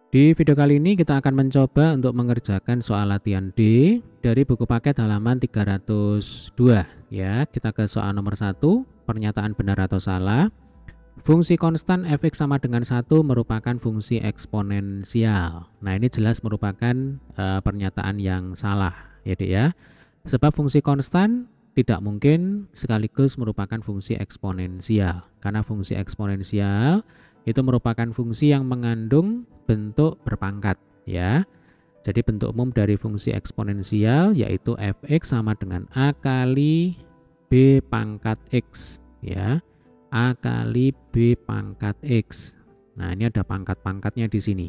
Di video kali ini kita akan mencoba untuk mengerjakan soal latihan D dari buku paket halaman 302 ya. Kita ke soal nomor 1, pernyataan benar atau salah. Fungsi konstan f(x) sama dengan 1 merupakan fungsi eksponensial. Nah, ini jelas merupakan pernyataan yang salah ya, Dek ya. Sebab fungsi konstan tidak mungkin sekaligus merupakan fungsi eksponensial. Karena fungsi eksponensial itu merupakan fungsi yang mengandung bentuk berpangkat ya. Jadi bentuk umum dari fungsi eksponensial yaitu f(x) sama dengan a kali b pangkat x ya. A kali b pangkat x. Nah, ini ada pangkat-pangkatnya di sini.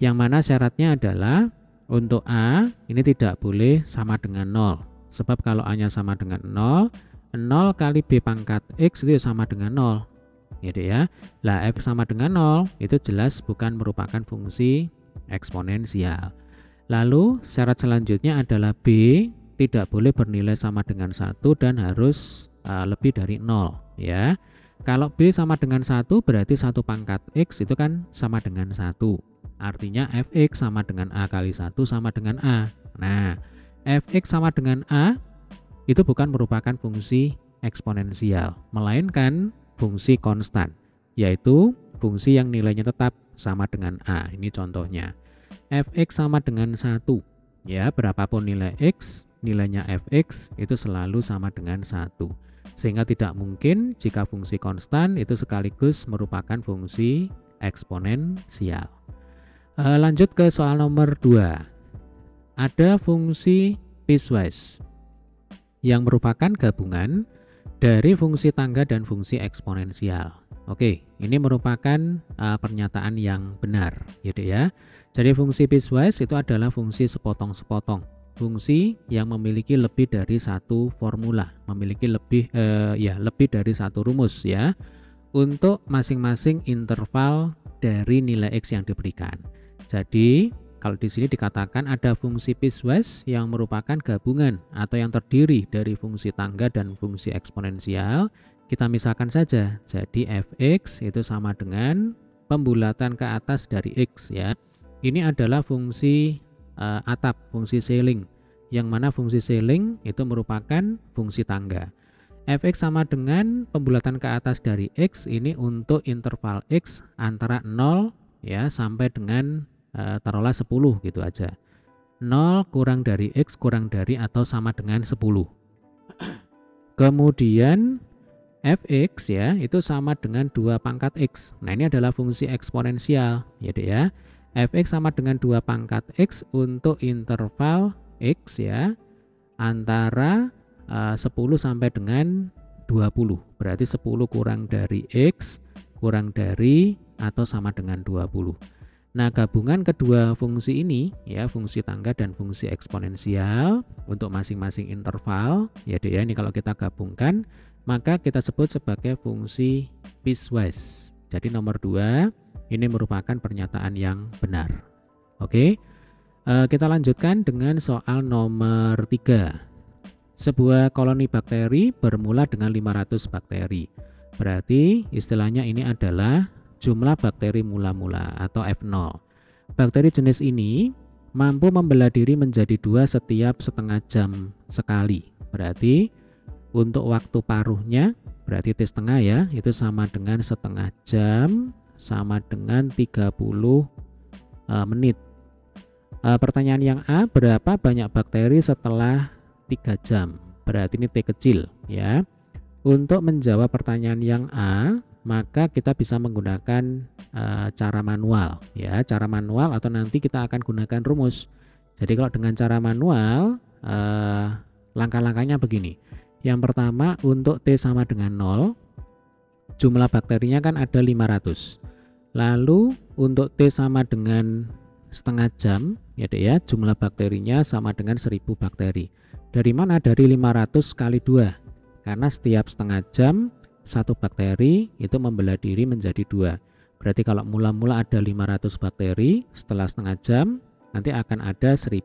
Yang mana syaratnya adalah untuk a ini tidak boleh sama dengan 0. Sebab kalau a-nya sama dengan 0, 0 kali b pangkat x itu sama dengan 0. Gitu ya. Lah f sama dengan 0 itu jelas bukan merupakan fungsi eksponensial. Lalu syarat selanjutnya adalah b tidak boleh bernilai sama dengan 1 dan harus lebih dari 0 ya. Kalau b sama dengan 1 berarti 1 pangkat x itu kan sama dengan 1. Artinya fx sama dengan a kali 1 sama dengan a. Nah, fx sama dengan a itu bukan merupakan fungsi eksponensial, melainkan fungsi konstan, yaitu fungsi yang nilainya tetap sama dengan a. Ini contohnya. Fx sama dengan 1. Ya, berapapun nilai x, nilainya fx itu selalu sama dengan 1. Sehingga tidak mungkin jika fungsi konstan itu sekaligus merupakan fungsi eksponensial. Lanjut ke soal nomor 2. Ada fungsi piecewise yang merupakan gabungan dari fungsi tangga dan fungsi eksponensial. Oke, ini merupakan pernyataan yang benar, gitu ya. Jadi fungsi piecewise itu adalah fungsi sepotong-sepotong, fungsi yang memiliki lebih dari satu formula, memiliki lebih dari satu rumus ya, untuk masing-masing interval dari nilai x yang diberikan. Jadi kalau di sini dikatakan ada fungsi piecewise yang merupakan gabungan atau yang terdiri dari fungsi tangga dan fungsi eksponensial, kita misalkan saja. Jadi fx itu sama dengan pembulatan ke atas dari x ya. Ini adalah fungsi atap, fungsi ceiling, yang mana fungsi ceiling itu merupakan fungsi tangga. Fx sama dengan pembulatan ke atas dari x ini untuk interval x antara 0 ya sampai dengan taruhlah 10 gitu aja. 0 kurang dari x kurang dari atau sama dengan 10. Kemudian fx ya itu sama dengan 2 pangkat x. Nah, ini adalah fungsi eksponensial ya, Dek ya. Fx sama dengan 2 pangkat x untuk interval x ya antara 10 sampai dengan 20. Berarti 10 kurang dari x kurang dari atau sama dengan 20. Nah, gabungan kedua fungsi ini ya, fungsi tangga dan fungsi eksponensial untuk masing-masing interval ya, Dek ya. Ini kalau kita gabungkan maka kita sebut sebagai fungsi piecewise. Jadi nomor 2 ini merupakan pernyataan yang benar. Oke. Kita lanjutkan dengan soal nomor 3. Sebuah koloni bakteri bermula dengan 500 bakteri. Berarti istilahnya ini adalah jumlah bakteri mula-mula atau F0. Bakteri jenis ini mampu membelah diri menjadi 2 setiap setengah jam sekali. Berarti untuk waktu paruhnya, berarti T setengah ya, itu sama dengan setengah jam sama dengan 30 menit. Pertanyaan yang A, berapa banyak bakteri setelah 3 jam? Berarti ini T kecil ya. Untuk menjawab pertanyaan yang A, maka kita bisa menggunakan cara manual ya, cara manual atau nanti kita akan gunakan rumus. Jadi kalau dengan cara manual langkah-langkahnya begini. Yang pertama, untuk T sama dengan 0, jumlah bakterinya kan ada 500. Lalu untuk T sama dengan setengah jam ya, Dek ya, jumlah bakterinya sama dengan 1000 bakteri. Dari mana? Dari 500 kali 2. Karena setiap setengah jam satu bakteri itu membelah diri menjadi 2. Berarti kalau mula-mula ada 500 bakteri, setelah setengah jam nanti akan ada 1000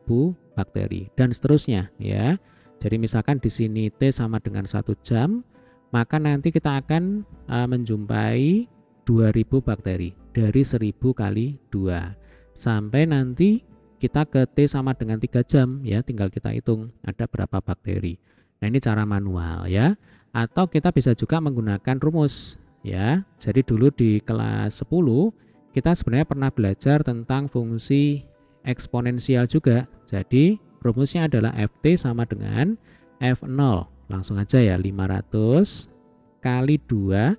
bakteri dan seterusnya ya. Jadi misalkan di sini T sama dengan 1 jam, maka nanti kita akan menjumpai 2000 bakteri dari 1000 kali 2. sampai nanti kita ke T sama dengan 3 jam ya, tinggal kita hitung ada berapa bakteri. Nah, ini cara manual ya. Atau kita bisa juga menggunakan rumus ya. Jadi dulu di kelas 10 kita sebenarnya pernah belajar tentang fungsi eksponensial juga. Jadi rumusnya adalah Ft sama dengan F0. Langsung aja ya, 500 kali 2.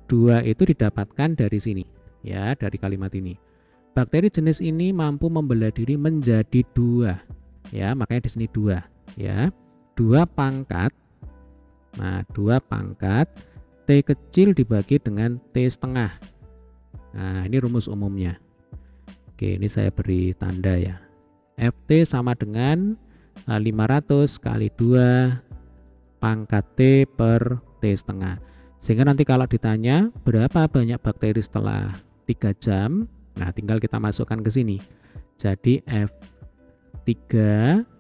2 itu didapatkan dari sini ya, dari kalimat ini. Bakteri jenis ini mampu membelah diri menjadi 2 ya, makanya di sini 2 ya. 2 pangkat. Nah, 2 pangkat T kecil dibagi dengan T setengah. Nah, ini rumus umumnya. Oke, ini saya beri tanda ya. Ft sama dengan 500 kali 2 pangkat T per T setengah. Sehingga nanti kalau ditanya berapa banyak bakteri setelah 3 jam, nah tinggal kita masukkan ke sini. Jadi F3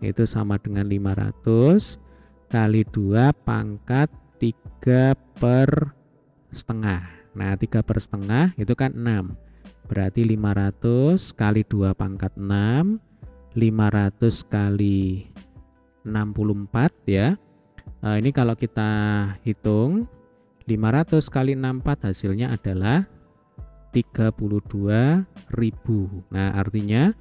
itu sama dengan 500 kali 2 pangkat 3 per setengah. Nah, 3 per setengah itu kan 6. Berarti 500 kali 2 pangkat 6. 500 kali 64 ya. Ini kalau kita hitung 500 kali 64 hasilnya adalah 32.000. Nah, artinya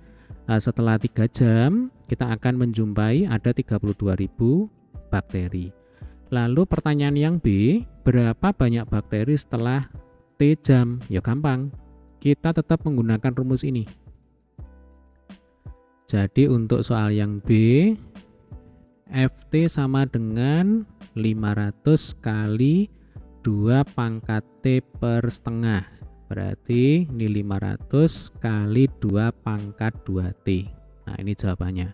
setelah 3 jam kita akan menjumpai ada 32.000 bakteri. Lalu pertanyaan yang B, berapa banyak bakteri setelah T jam? Ya gampang, kita tetap menggunakan rumus ini. Jadi untuk soal yang B, Ft sama dengan 500 kali 2 pangkat T per setengah. Berarti ini 500 kali 2 pangkat 2T. Nah, ini jawabannya.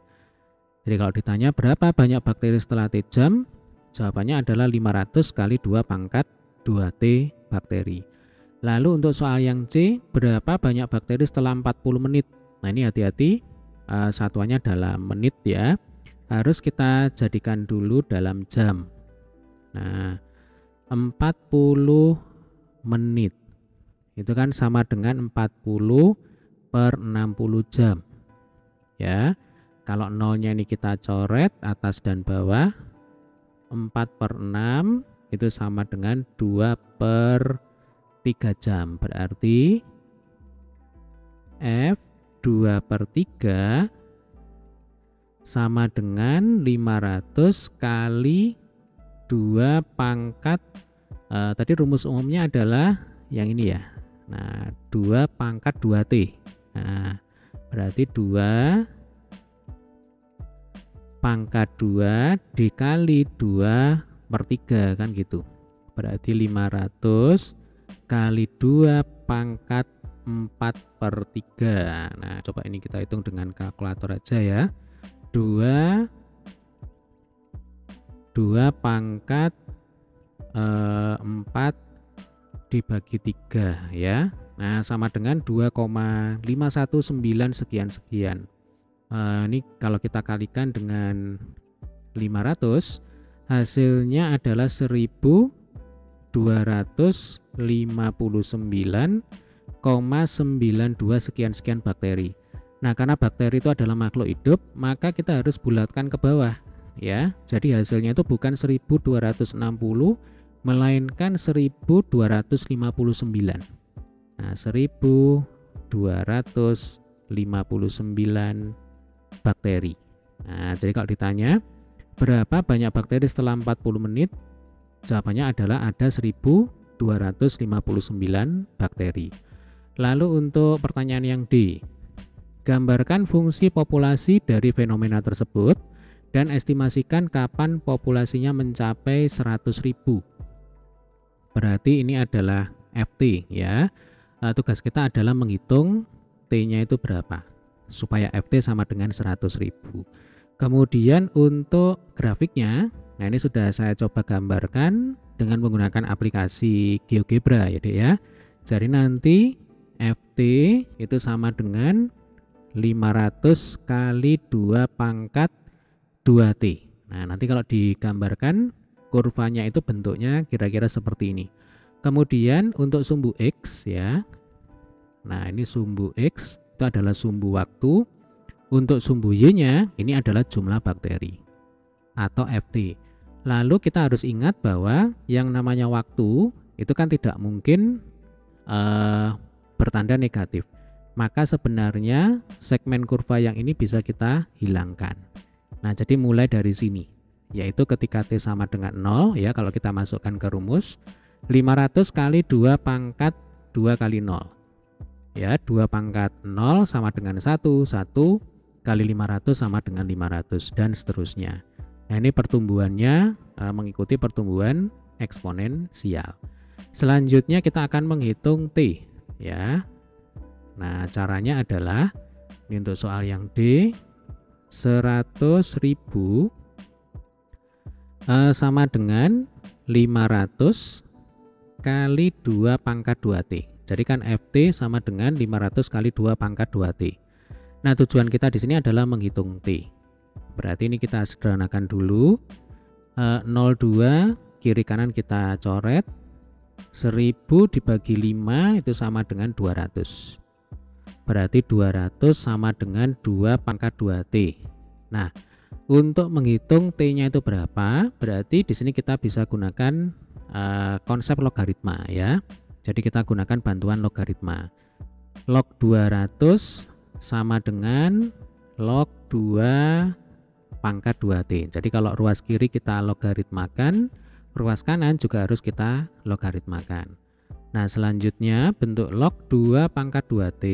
Jadi kalau ditanya berapa banyak bakteri setelah T jam, jawabannya adalah 500 kali 2 pangkat 2T bakteri. Lalu untuk soal yang C, berapa banyak bakteri setelah 40 menit? Nah, ini hati-hati, satuannya dalam menit ya. Harus kita jadikan dulu dalam jam. Nah, 40 menit itu kan sama dengan 40 per 60 jam ya. Kalau nolnya ini kita coret atas dan bawah, 4 per 6 itu sama dengan 2 per 3 jam. Berarti F 2 per 3 sama dengan 500 kali 2 pangkat tadi rumus umumnya adalah yang ini ya. Nah, 2 pangkat 2T. Nah, berarti 2 pangkat 2 dikali 2 per 3 kan gitu. Berarti 500 kali 2 pangkat 4 per 3. Nah, coba ini kita hitung dengan kalkulator aja ya. 2 pangkat 4 dibagi 3 ya. Nah, sama dengan 2,519 sekian-sekian. Ini kalau kita kalikan dengan 500, hasilnya adalah 1259,92 sekian-sekian bakteri. Nah, karena bakteri itu adalah makhluk hidup, maka kita harus bulatkan ke bawah ya. Jadi hasilnya itu bukan 1260, melainkan 1259. Nah, 1259 bakteri. Nah, jadi kalau ditanya berapa banyak bakteri setelah 40 menit, jawabannya adalah ada 1259 bakteri. Lalu untuk pertanyaan yang D, gambarkan fungsi populasi dari fenomena tersebut dan estimasikan kapan populasinya mencapai 100.000. Berarti ini adalah Ft ya. Tugas kita adalah menghitung T-nya itu berapa supaya Ft sama dengan 100.000. Kemudian untuk grafiknya, nah ini sudah saya coba gambarkan dengan menggunakan aplikasi GeoGebra ya Dek ya. Jadi nanti Ft itu sama dengan 500 kali 2 pangkat 2T. Nah, nanti kalau digambarkan kurvanya itu bentuknya kira-kira seperti ini. Kemudian untuk sumbu X ya. Nah, ini sumbu X itu adalah sumbu waktu. Untuk sumbu Y-nya ini adalah jumlah bakteri atau FT. Lalu kita harus ingat bahwa yang namanya waktu itu kan tidak mungkin bertanda negatif. Maka sebenarnya segmen kurva yang ini bisa kita hilangkan. Nah, jadi mulai dari sini, yaitu ketika T sama dengan 0, ya kalau kita masukkan ke rumus, 500 kali 2 pangkat 2 kali 0. Ya, 2 pangkat 0 sama dengan 1, 1 kali 500 sama dengan 500, dan seterusnya. Nah, ini pertumbuhannya mengikuti pertumbuhan eksponensial. Selanjutnya kita akan menghitung T, ya. Nah, caranya adalah ini untuk soal yang D, 100.000 sama dengan 500 kali 2 pangkat 2T. Jadi kan FT sama dengan 500 kali 2 pangkat 2T. Nah, tujuan kita di sini adalah menghitung T. Berarti ini kita sederhanakan dulu. 0,2 kiri kanan kita coret. 1000 dibagi 5 itu sama dengan 200. Berarti 200 sama dengan 2 pangkat 2T. Nah, untuk menghitung T-nya itu berapa? Berarti di sini kita bisa gunakan konsep logaritma, ya. Jadi kita gunakan bantuan logaritma. Log 200 sama dengan log 2 pangkat 2T. Jadi kalau ruas kiri kita logaritmakan, ruas kanan juga harus kita logaritmakan. Nah, selanjutnya bentuk log 2 pangkat 2T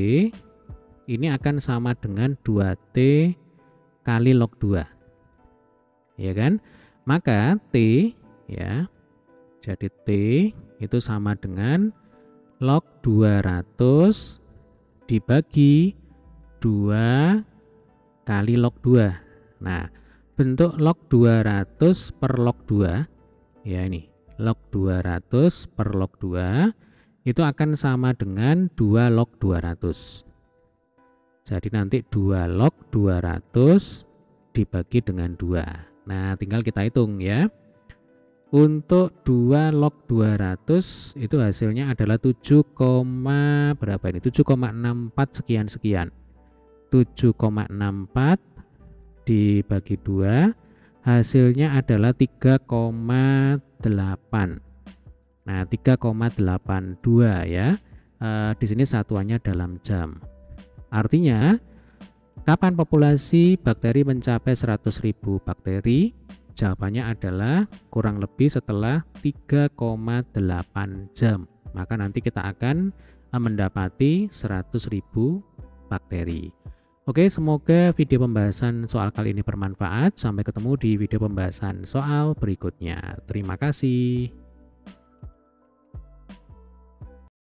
ini akan sama dengan 2T kali log 2. Ya kan? Maka T, ya. Jadi T itu sama dengan log 200 dibagi 2 kali log 2. Nah, bentuk log 200 per log 2, ya ini, log 200 per log 2 itu akan sama dengan 2 log 200. Jadi nanti 2 log 200 dibagi dengan 2. Nah, tinggal kita hitung, ya. Untuk 2 log 200 itu hasilnya adalah 7, berapa ini? 7,64 sekian-sekian. 7,64 dibagi 2 hasilnya adalah 3,8. Nah, 3,82 ya. Di sini satuannya dalam jam. Artinya kapan populasi bakteri mencapai 100.000 bakteri? Jawabannya adalah kurang lebih setelah 3,8 jam. Maka nanti kita akan mendapati 100.000 bakteri. Oke, semoga video pembahasan soal kali ini bermanfaat. Sampai ketemu di video pembahasan soal berikutnya. Terima kasih.